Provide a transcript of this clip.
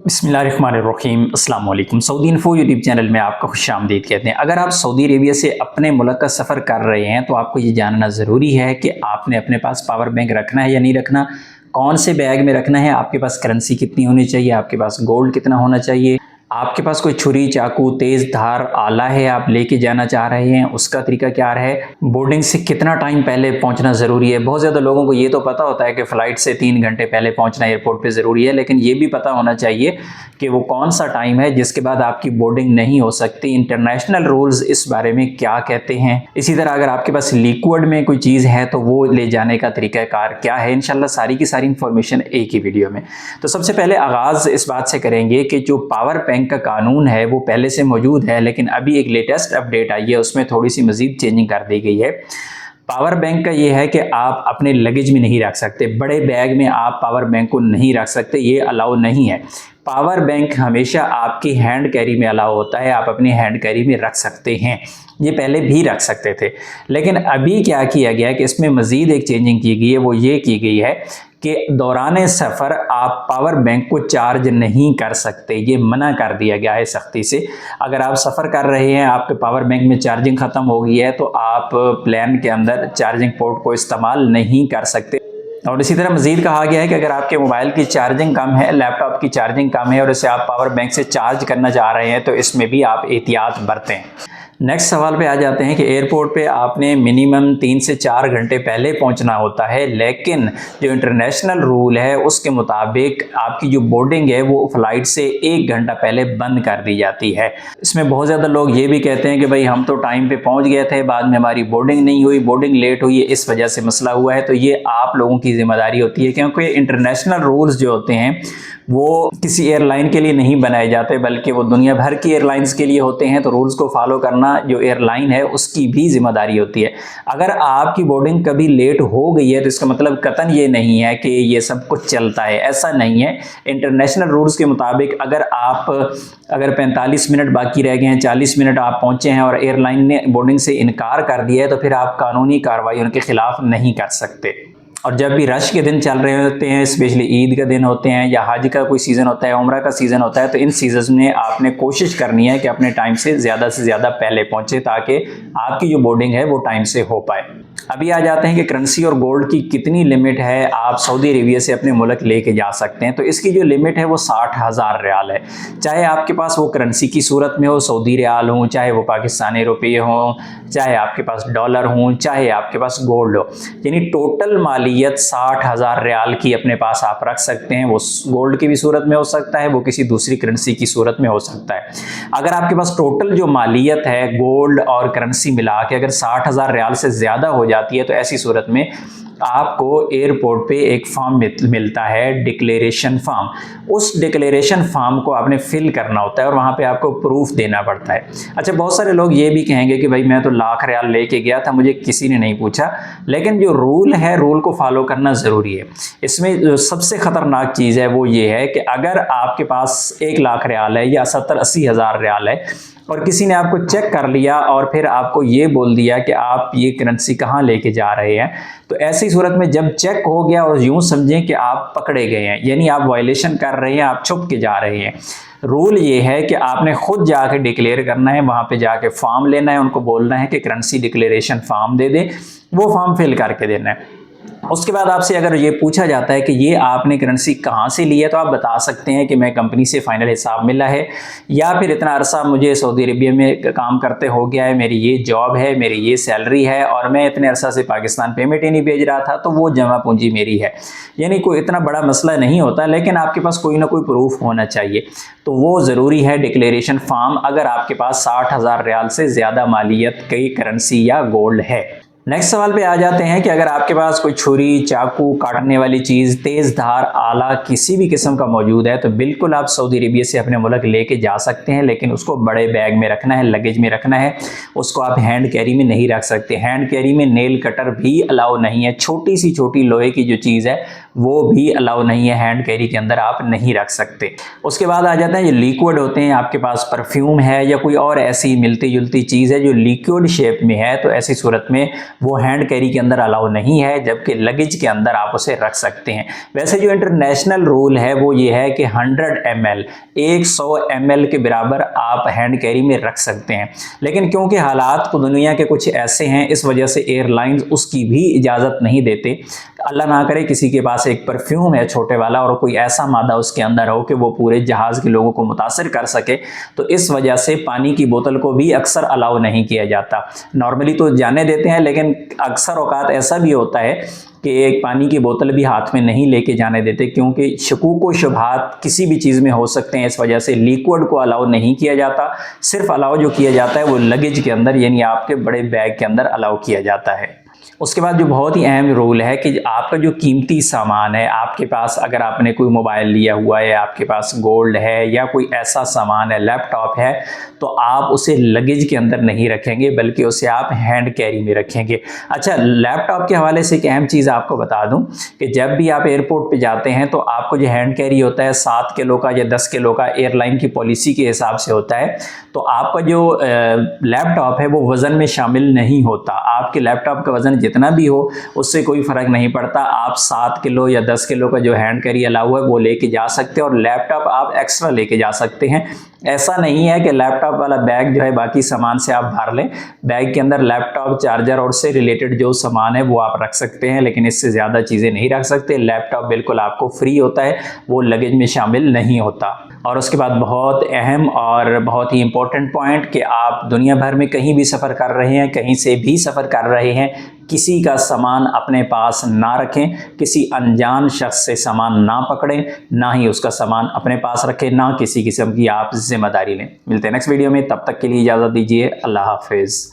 बिस्मिल्लाहिर्रहमानिर्रहीम अस्सलाम वालेकुम। सऊदी इन्फो यूट्यूब चैनल में आपका खुशामदीद कहते हैं। अगर आप सऊदी अरेबिया से अपने मुल्क का सफ़र कर रहे हैं तो आपको ये जानना ज़रूरी है कि आपने अपने पास पावर बैंक रखना है या नहीं रखना, कौन से बैग में रखना है, आपके पास करेंसी कितनी होनी चाहिए, आपके पास गोल्ड कितना होना चाहिए, आपके पास कोई छुरी चाकू तेज़ धार आला है आप लेके जाना चाह रहे हैं, उसका तरीका क्या है, बोर्डिंग से कितना टाइम पहले पहुंचना ज़रूरी है। बहुत ज़्यादा लोगों को ये तो पता होता है कि फ़्लाइट से 3 घंटे पहले पहुंचना एयरपोर्ट पे ज़रूरी है, लेकिन ये भी पता होना चाहिए कि वो कौन सा टाइम है जिसके बाद आपकी बोर्डिंग नहीं हो सकती। इंटरनेशनल रूल्स इस बारे में क्या कहते हैं। इसी तरह अगर आपके पास लिक्विड में कोई चीज़ है तो वो ले जाने का तरीक़ाकार क्या है। इंशाल्लाह सारी की सारी इंफॉर्मेशन एक ही वीडियो में। तो सबसे पहले आगाज़ इस बात से करेंगे कि जो पावर बैंक का कानून है वो पहले से मौजूद है, लेकिन अभी एक लेटेस्ट अपडेट आई है, उसमें थोड़ी सी मज़ीद चेंजिंग कर दी गई है। पावर बैंक का ये है कि आप अपने लगेज में नहीं रख सकते, बड़े बैग में आप पावर बैंक को नहीं रख सकते, ये अलाउ नहीं है। पावर बैंक हमेशा आपकी हैंड कैरी में अलाउ होता है, आप अपनी हैंड कैरी में रख सकते हैं। ये पहले भी रख सकते थे, लेकिन अभी क्या किया गया है कि इसमें मज़ीद एक चेंजिंग की गई है। वो ये की गई है कि दौरान सफ़र आप पावर बैंक को चार्ज नहीं कर सकते, ये मना कर दिया गया है सख्ती से। अगर आप सफ़र कर रहे हैं, आपके पावर बैंक में चार्जिंग ख़त्म हो गई है तो आप प्लेन के अंदर चार्जिंग पोर्ट को इस्तेमाल नहीं कर सकते। और इसी तरह मज़ीद कहा गया है कि अगर आपके मोबाइल की चार्जिंग कम है, लैपटॉप की चार्जिंग कम है और इसे आप पावर बैंक से चार्ज करना चाह रहे हैं तो इसमें भी आप एहतियात बरतें। नेक्स्ट सवाल पे आ जाते हैं कि एयरपोर्ट पे आपने मिनिमम 3 से 4 घंटे पहले पहुंचना होता है, लेकिन जो इंटरनेशनल रूल है उसके मुताबिक आपकी जो बोर्डिंग है वो फ़्लाइट से 1 घंटा पहले बंद कर दी जाती है। इसमें बहुत ज़्यादा लोग ये भी कहते हैं कि भाई हम तो टाइम पे पहुंच गए थे, बाद में हमारी बोर्डिंग नहीं हुई, बोर्डिंग लेट हुई है, इस वजह से मसला हुआ है। तो ये आप लोगों की जिम्मेदारी होती है, क्योंकि इंटरनेशनल रूल्स जो होते हैं वो किसी एयरलाइन के लिए नहीं बनाए जाते, बल्कि वो दुनिया भर की एयरलाइंस के लिए होते हैं। तो रूल्स को फॉलो करना जो एयरलाइन है उसकी भी जिम्मेदारी होती है। अगर आपकी बोर्डिंग कभी लेट हो गई है तो इसका मतलब कतन ये नहीं है कि ये सब कुछ चलता है, ऐसा नहीं है। इंटरनेशनल रूल्स के मुताबिक अगर 45 मिनट बाकी रह गए हैं, 40 मिनट आप पहुंचे हैं और एयरलाइन ने बोर्डिंग से इनकार कर दिया है तो फिर आप कानूनी कार्रवाई उनके खिलाफ नहीं कर सकते। और जब भी रश के दिन चल रहे होते हैं, स्पेशली ईद का दिन होते हैं या हज का कोई सीज़न होता है, उम्रा का सीज़न होता है, तो इन सीजन में आपने कोशिश करनी है कि अपने टाइम से ज़्यादा पहले पहुंचे ताकि आपकी जो बोर्डिंग है वो टाइम से हो पाए। अभी आ जाते हैं कि करेंसी और गोल्ड की कितनी लिमिट है आप सऊदी अरेबिया से अपने मुल्क लेके जा सकते हैं। तो इसकी जो लिमिट है वो 60,000 रियाल है। चाहे आपके पास वो करेंसी की सूरत में हो, सऊदी रियाल हो, चाहे वो पाकिस्तानी रुपये हो, चाहे आपके पास डॉलर हो, चाहे आपके पास गोल्ड हो, यानी टोटल मालियत 60,000 रियाल की अपने पास आप रख सकते हैं। वो गोल्ड की भी सूरत में हो सकता है, वो किसी दूसरी करेंसी की सूरत में हो सकता है। अगर आपके पास टोटल जो मालियत है गोल्ड और करेंसी मिला के अगर 60,000 रियाल से ज़्यादा हो जाती है तो ऐसी सूरत में आपको एयरपोर्ट पे एक फॉर्म मिलता है, डिक्लेरेशन फॉर्म। उस डिक्लेरेशन फॉर्म को आपने फिल करना होता है और वहाँ पे आपको प्रूफ देना पड़ता है। अच्छा, बहुत सारे लोग ये भी कहेंगे कि भाई मैं तो लाख रियाल लेके गया था, मुझे किसी ने नहीं पूछा, लेकिन जो रूल है रूल को फॉलो करना ज़रूरी है। इसमें जो सबसे ख़तरनाक चीज़ है वो ये है कि अगर आपके पास 1 लाख रियाल है या 70-80 हज़ार रियाल है और किसी ने आपको चेक कर लिया और फिर आपको ये बोल दिया कि आप ये करेंसी कहाँ लेके जा रहे हैं, तो ऐसी सूरत में जब चेक हो गया और यूं समझें कि आप पकड़े गए हैं, यानी आप वायलेशन कर रहे हैं, आप छुप के जा रहे हैं। रूल ये है कि आपने खुद जाके डिक्लेयर करना है, वहाँ पे जाके फॉर्म लेना है, उनको बोलना है कि करेंसी डिक्लेरेशन फॉर्म दे दे, वो फॉर्म फिल करके देना है। उसके बाद आपसे अगर ये पूछा जाता है कि ये आपने करेंसी कहाँ से ली है तो आप बता सकते हैं कि मैं कंपनी से फाइनल हिसाब मिला है, या फिर इतना अरसा मुझे सऊदी अरेबिया में काम करते हो गया है, मेरी ये जॉब है, मेरी ये सैलरी है और मैं इतने अरसा से पाकिस्तान पेमेंट ही नहीं भेज रहा था, तो वो जमा पूंजी मेरी है। यानी कोई इतना बड़ा मसला नहीं होता, लेकिन आपके पास कोई ना कोई प्रूफ होना चाहिए, तो वो ज़रूरी है डिक्लेरेशन फॉर्म अगर आपके पास 60,000 रियाल से ज़्यादा मालियत की करेंसी या गोल्ड है। नेक्स्ट सवाल पे आ जाते हैं कि अगर आपके पास कोई छुरी चाकू काटने वाली चीज़ तेज़ धार आला किसी भी किस्म का मौजूद है तो बिल्कुल आप सऊदी अरेबिया से अपने मुल्क लेके जा सकते हैं, लेकिन उसको बड़े बैग में रखना है, लगेज में रखना है। उसको आप हैंड कैरी में नहीं रख सकते। हैंड कैरी में नेल कटर भी अलाउ नहीं है। छोटी सी छोटी लोहे की जो चीज़ है वो भी अलाउ नहीं है, हैंड कैरी के अंदर आप नहीं रख सकते। उसके बाद आ जाता है जो लिक्विड होते हैं, आपके पास परफ्यूम है या कोई और ऐसी मिलती जुलती चीज़ है जो लिक्विड शेप में है, तो ऐसी सूरत में वो हैंड कैरी के अंदर अलाउ नहीं है, जबकि लगेज के अंदर आप उसे रख सकते हैं। वैसे जो इंटरनेशनल रूल है वो ये है कि 100 ml 100 ml के बराबर आप हैंड कैरी में रख सकते हैं, लेकिन क्योंकि हालात को दुनिया के कुछ ऐसे हैं, इस वजह से एयरलाइंस उसकी भी इजाज़त नहीं देते। अल्लाह ना करे किसी के पास एक परफ्यूम है छोटे वाला और कोई ऐसा मादा उसके अंदर हो कि वो पूरे जहाज़ के लोगों को मुतासिर कर सके, तो इस वजह से पानी की बोतल को भी अक्सर अलाउ नहीं किया जाता। नॉर्मली तो जाने देते हैं, लेकिन अक्सर औकात ऐसा भी होता है कि एक पानी की बोतल भी हाथ में नहीं लेके जाने देते, क्योंकि शकूक व शुबहात किसी भी चीज़ में हो सकते हैं। इस वजह से लिक्विड को अलाउ नहीं किया जाता, सिर्फ अलाउ जो किया जाता है वो लगेज के अंदर यानी आपके बड़े बैग के अंदर अलाउ किया जाता है। उसके बाद जो बहुत ही अहम रूल है कि आपका जो कीमती सामान है, आपके पास अगर आपने कोई मोबाइल लिया हुआ है, आपके पास गोल्ड है या कोई ऐसा सामान है, लैपटॉप है, तो आप उसे लगेज के अंदर नहीं रखेंगे बल्कि उसे आप हैंड कैरी में रखेंगे। अच्छा, लैपटॉप के हवाले से एक अहम चीज़ आपको बता दूं कि जब भी आप एयरपोर्ट पे जाते हैं तो आपको जो हैंड कैरी होता है 7 किलो का या 10 किलो का एयरलाइन की पॉलिसी के हिसाब से होता है, तो आपका जो लैपटॉप है वो वज़न में शामिल नहीं होता। आपके लैपटॉप का वज़न जितना भी हो उससे कोई फ़र्क नहीं पड़ता, आप 7 किलो या 10 किलो का जो हैंड कैरी अलाउ है वो लेके जा सकते हैं और लैपटॉप आप एक्स्ट्रा लेके जा सकते हैं। ऐसा नहीं है कि लैपटॉप वाला बैग जो है बाकी सामान से आप भर लें। बैग के अंदर लैपटॉप, चार्जर और से रिलेटेड जो सामान है वो आप रख सकते हैं, लेकिन इससे ज़्यादा चीज़ें नहीं रख सकते। लैपटॉप बिल्कुल आपको फ्री होता है, वो लगेज में शामिल नहीं होता। और उसके बाद बहुत अहम और बहुत ही इम्पोर्टेंट पॉइंट कि आप दुनिया भर में कहीं भी सफ़र कर रहे हैं, कहीं से भी सफ़र कर रहे हैं, किसी का सामान अपने पास ना रखें, किसी अनजान शख्स से सामान ना पकड़ें, ना ही उसका सामान अपने पास रखें, ना किसी किस्म की आप जिम्मेदारी लें। मिलते हैं नेक्स्ट वीडियो में, तब तक के लिए इजाज़त दीजिए। अल्लाह हाफिज़।